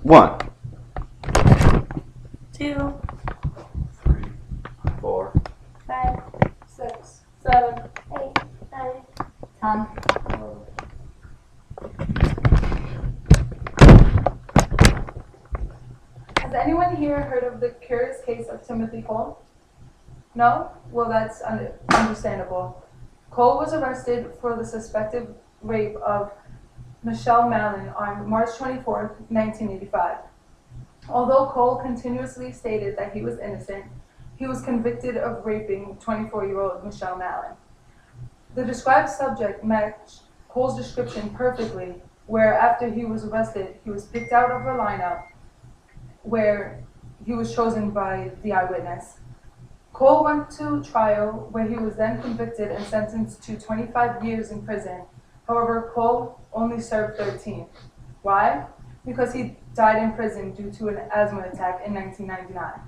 1, 2, 3, 4, 5, 6, 7, 8, 9, 10. 11. Has anyone here heard of the curious case of Timothy Cole? No? Well, that's understandable. Cole was arrested for the suspected rape of Michelle Mallon on March 24, 1985. Although Cole continuously stated that he was innocent, he was convicted of raping 24-year-old Michelle Mallon. The described subject matched Cole's description perfectly, where after he was arrested, he was picked out of a lineup where he was chosen by the eyewitness. Cole went to trial, where he was then convicted and sentenced to 25 years in prison. However, Cole only served 13. Why? Because he died in prison due to an asthma attack in 1999.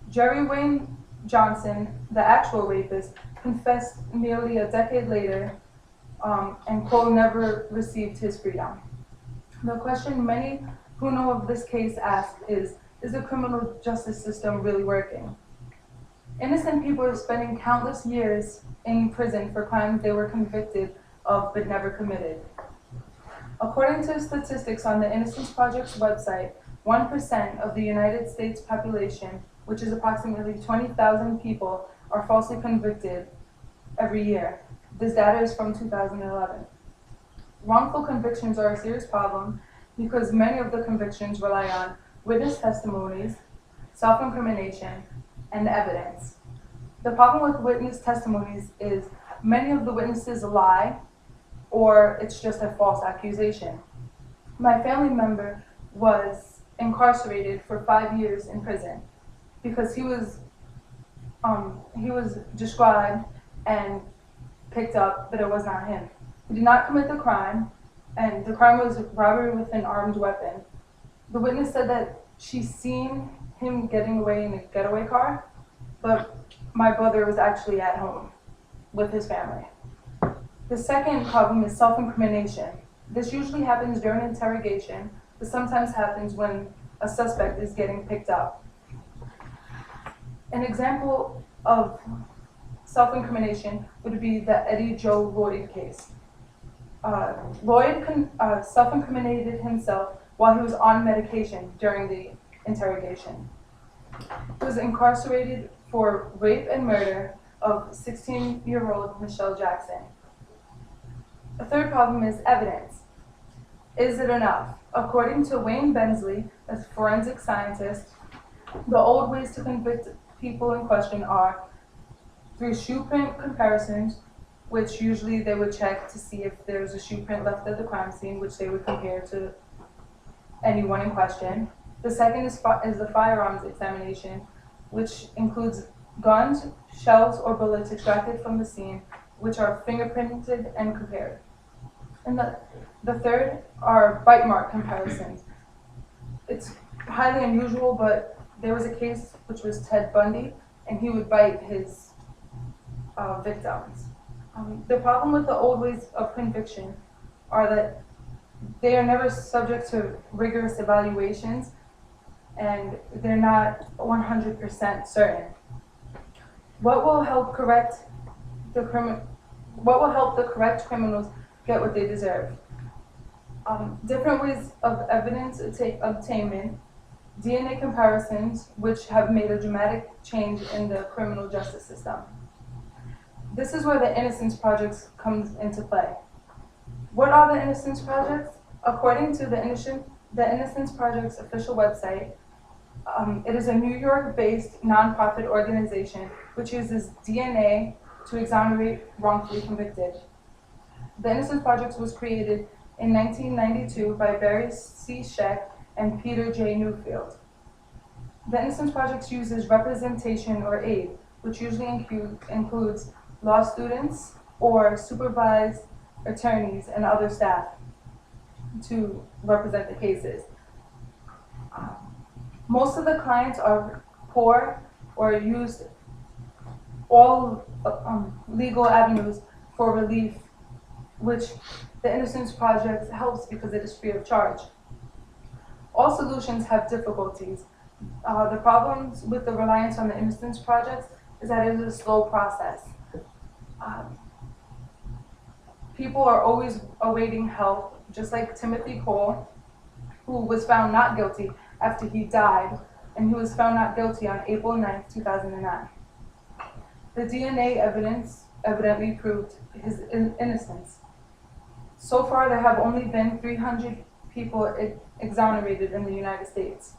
Jerry Wayne Johnson, the actual rapist, confessed nearly a decade later, and Cole never received his freedom. The question many who know of this case ask is the criminal justice system really working? Innocent people are spending countless years in prison for crimes they were convicted of but never committed. According to statistics on the Innocence Project's website, 1% of the United States population, which is approximately 20,000 people, are falsely convicted every year. This data is from 2011. Wrongful convictions are a serious problem because many of the convictions rely on witness testimonies, self-incrimination, and evidence. The problem with witness testimonies is many of the witnesses lie, or it's just a false accusation. My family member was incarcerated for 5 years in prison because he was described and picked up, but it was not him. He did not commit the crime, and the crime was robbery with an armed weapon. The witness said that she seen him getting away in a getaway car, but my brother was actually at home with his family. The second problem is self-incrimination. This usually happens during interrogation, but sometimes happens when a suspect is getting picked up. An example of self-incrimination would be the Eddie Joe Lloyd case. Lloyd self-incriminated himself while he was on medication during the interrogation. He was incarcerated for rape and murder of 16-year-old Michelle Jackson. A third problem is evidence. Is it enough? According to Wayne Bensley, a forensic scientist, the old ways to convict people in question are through shoe print comparisons, which usually they would check to see if there's a shoe print left at the crime scene, which they would compare to anyone in question. The second is the firearms examination, which includes guns, shells, or bullets extracted from the scene, which are fingerprinted and compared. And the third are bite mark comparisons. It's highly unusual, but there was a case which was Ted Bundy, and he would bite his victims. The problem with the old ways of conviction are that they are never subject to rigorous evaluations, and they're not 100% certain. What will help the correct criminals get what they deserve? Different ways of evidence obtainment, DNA comparisons, which have made a dramatic change in the criminal justice system. This is where the Innocence Project comes into play. What are the Innocence Projects? According to the Innocence Project's official website, it is a New York-based nonprofit organization which uses DNA to exonerate wrongfully convicted. The Innocence Project was created in 1992 by Barry C. Scheck and Peter J. Newfield. The Innocence Project uses representation or aid, which usually includes law students or supervised attorneys and other staff to represent the cases. Most of the clients are poor or use all legal avenues for relief, which the Innocence Project helps because it is free of charge. All solutions have difficulties. The problems with the reliance on the Innocence Project is that it is a slow process. People are always awaiting help, just like Timothy Cole, who was found not guilty after he died, and he was found not guilty on April 9th, 2009. The DNA evidence evidently proved his innocence. So far, there have only been 300 people exonerated in the United States.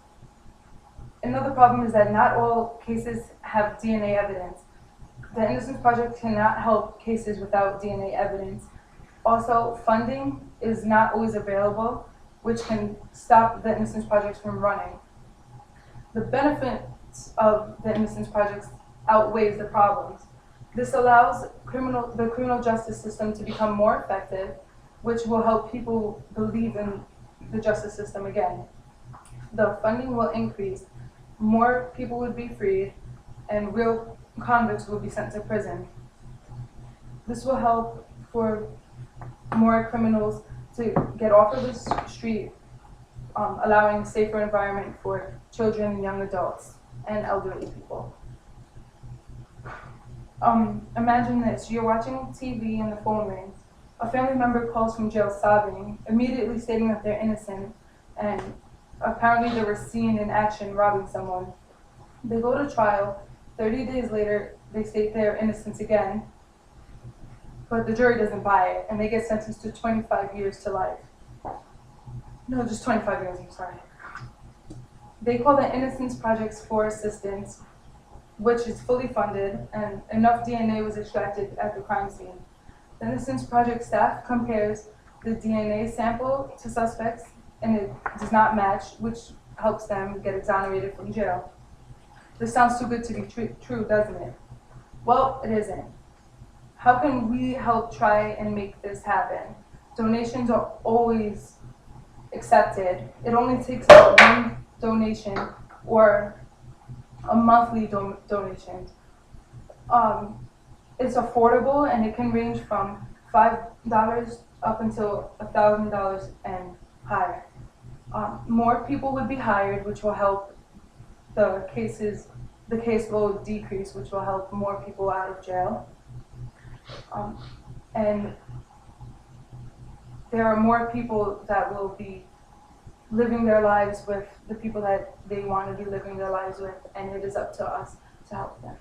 Another problem is that not all cases have DNA evidence. The Innocence Project cannot help cases without DNA evidence. Also, funding is not always available, which can stop the Innocence Projects from running. The benefits of the Innocence Projects outweighs the problems. This allows the criminal justice system to become more effective, which will help people believe in the justice system again. The funding will increase, more people would be freed, and real convicts will be sent to prison. This will help for more criminals to get off of the street, allowing a safer environment for children and young adults and elderly people. Imagine this, you're watching TV and the phone rings. A family member calls from jail sobbing, immediately stating that they're innocent, and apparently they were seen in action robbing someone. They go to trial. 30 days later, they state their innocence again, but the jury doesn't buy it, and they get sentenced to 25 years to life. No, just 25 years, I'm sorry. They call the Innocence Projects for assistance, which is fully funded, and enough DNA was extracted at the crime scene. The Innocence Project staff compares the DNA sample to suspects, and it does not match, which helps them get exonerated from jail. This sounds too good to be true, doesn't it? Well, it isn't. How can we help try and make this happen? Donations are always accepted. It only takes about one donation or a monthly donation. It's affordable, and it can range from $5 up until $1,000 and higher. More people would be hired, which will help the caseload decrease, which will help more people out of jail. And there are more people that will be living their lives with the people that they want to be living their lives with, and it is up to us to help them.